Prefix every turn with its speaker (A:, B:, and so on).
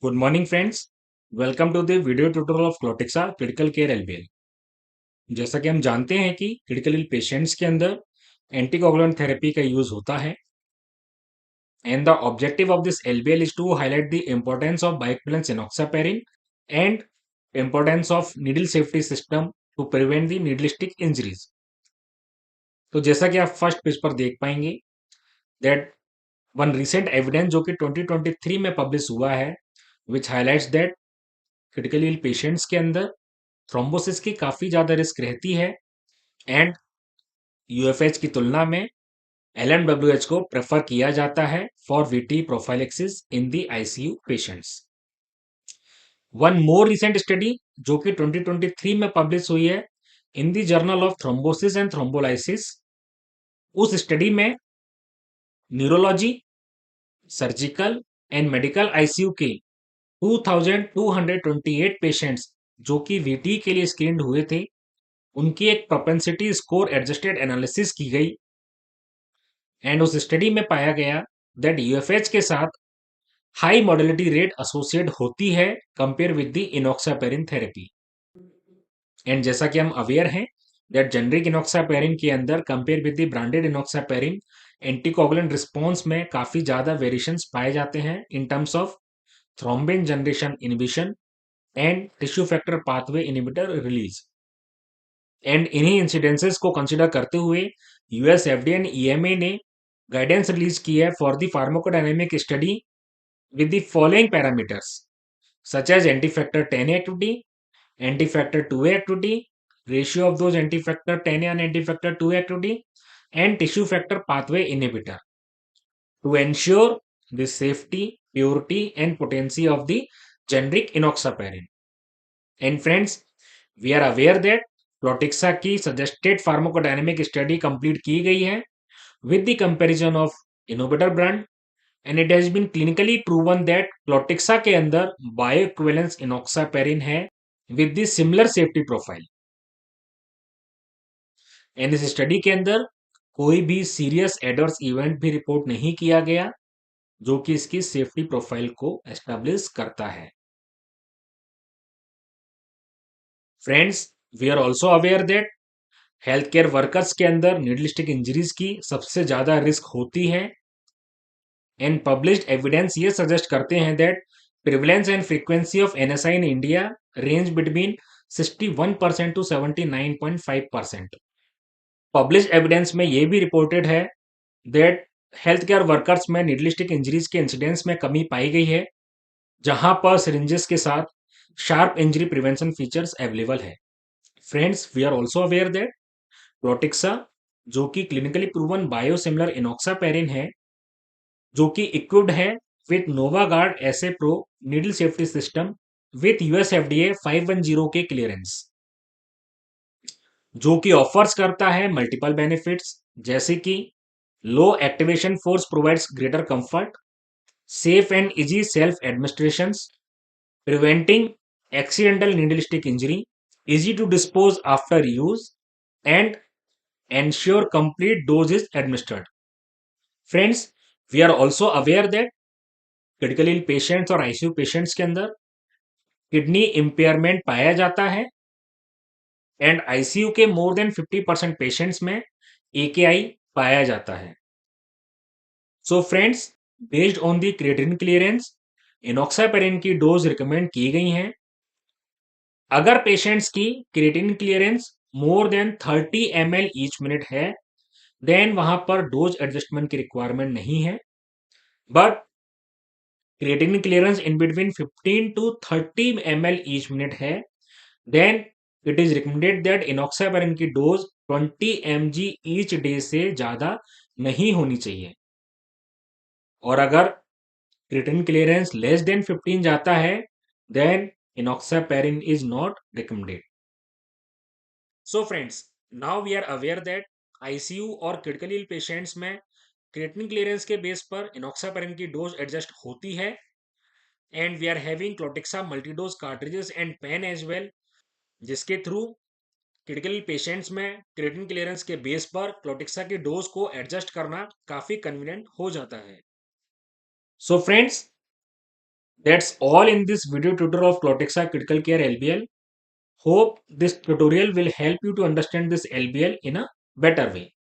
A: Good morning friends. Welcome to the video tutorial of Clotixa critical care LBL. जैसा कि हम जानते हैं कि क्रिटिकल इल पेशेंट्स के अंदर एंटीकोगुलेंट थेरेपी का यूज होता है and the objective of this LBL is to highlight the importance of bioequivalence enoxaparin and importance of needle safety system to prevent the needlestick injuries. तो जैसा कि आप first page पर देख पाएंगे दैट वन रिसेंट एविडेंस जो कि 2023 में पब्लिश हुआ है which highlights that critical ill patients के अंदर थ्रोम्बोसिस की काफी ज्यादा रिस्क रहती है एंड यूएफएच की तुलना में एलएमडब्ल्यूएच को प्रेफर किया जाता है for VT prophylaxis in the ICU patients. One more recent study जो कि 2023 में पब्लिश हुई है in the journal of thrombosis and thrombolysis, उस स्टडी में neurology, surgical and medical ICU के 2228 पेशेंट्स जो कि वीटी के लिए स्क्रीन्ड हुए थे उनकी एक प्रोपेंसिटी स्कोर एडजस्टेड एनालिसिस की गई एंड उस स्टडी में पाया गया दैट यूएफएच के साथ हाई मोर्टेलिटी रेट एसोसिएट होती है compare with the enoxaparin therapy. And जैसा कि हम अवेयर हैं दैट जेनरिक इनॉक्सापेरिन के अंदर compare with the branded enoxaparin anticoagulant response में काफी ज्यादा वेरिएशंस पाए जाते हैं in terms of thrombin generation inhibition and tissue factor pathway inhibitor release. And इन्हीं इंसिडेंसेस को कंसिडर करते हुए यूएस एफडीए एंड ईएमए ने गाइडेंस रिलीज की है for the pharmacodynamic study with the following parameters such as anti-factor 10A activity, anti-factor 2A activity, ratio of those anti-factor 10A and anti-factor 2A activity, and tissue factor pathway inhibitor to ensure the safety, purity, and potency of the generic enoxaparin. And friends, we are aware that Plotixa की suggested pharmacodynamic study complete की गई है with the comparison of innovator brand and it has been clinically proven that Plotixa के अंदर bioequivalence enoxaparin है with the similar safety profile। And इस study के अंदर कोई भी सीरियस एडवर्स इवेंट भी रिपोर्ट नहीं किया गया जो कि इसकी सेफ्टी प्रोफाइल को एस्टेब्लिश करता है। Friends, we are also aware that health care workers के अंदर नीडलिस्टिक इंजरीज की सबसे ज्यादा रिस्क होती है एंड पब्लिश्ड एविडेंस ये सजेस्ट करते हैं that prevalence and frequency of NSI in India range between 61% to 79.5%। Published evidence में ये भी रिपोर्टेड है दैट हेल्थ केयर वर्कर्स में निडलिस्टिक इंजरीज के इंसिडेंस में कमी पाई गई है जहां पर सिरिंजेस के साथ sharp injury prevention features available है। Friends, we are also aware that Protixa जो कि क्लिनिकली प्रूवन बायोसिमिलर इनॉक्सापेरिन है जो कि इक्विप्ड है with NovaGuard SA Pro needle safety system with US FDA 510 K clearance, जो कि ऑफर्स करता है मल्टीपल बेनिफिट्स जैसे कि low activation force provides greater comfort, safe and easy self administration, preventing accidental needlestick injury, easy to dispose after use and ensure complete dose is administered. Friends, we are also aware that critical ill patients और ICU patients के अंदर kidney impairment पाया जाता है and ICU के more than 50% patients में एकेआई पाया जाता है। So friends, based on the creatinine clearance enoxaparin की डोज रिकमेंड की गई हैं। अगर पेशेंट्स की creatinine clearance more than 30 ml each minute है देन वहां पर डोज एडजस्टमेंट की रिक्वायरमेंट नहीं है, but creatinine clearance in between 15 to 30 ml each minute है then it is recommended that enoxaparin की डोज 20 mg ईच डे से ज्यादा नहीं होनी चाहिए। और अगर क्रिएटिनिन क्लियरेंस लेस देन 15 जाता है then enoxaparin is not recommended. So friends, now we are aware that ICU और क्रिटिकल इल पेशेंट्स में क्रिएटिनिन क्लियरेंस के बेस पर इनॉक्सापेरिन की डोज एडजस्ट होती है and we are having Clotixa multidose cartridges and pen as well जिसके through critical patients में creatinine clearance के बेस पर क्लोटिक्सा की डोज को एडजस्ट करना काफी कन्वीनियंट हो जाता है। So friends, That's all in this video tutorial of Clotexa Critical Care LBL. Hope this tutorial will help you to understand this LBL in a better way.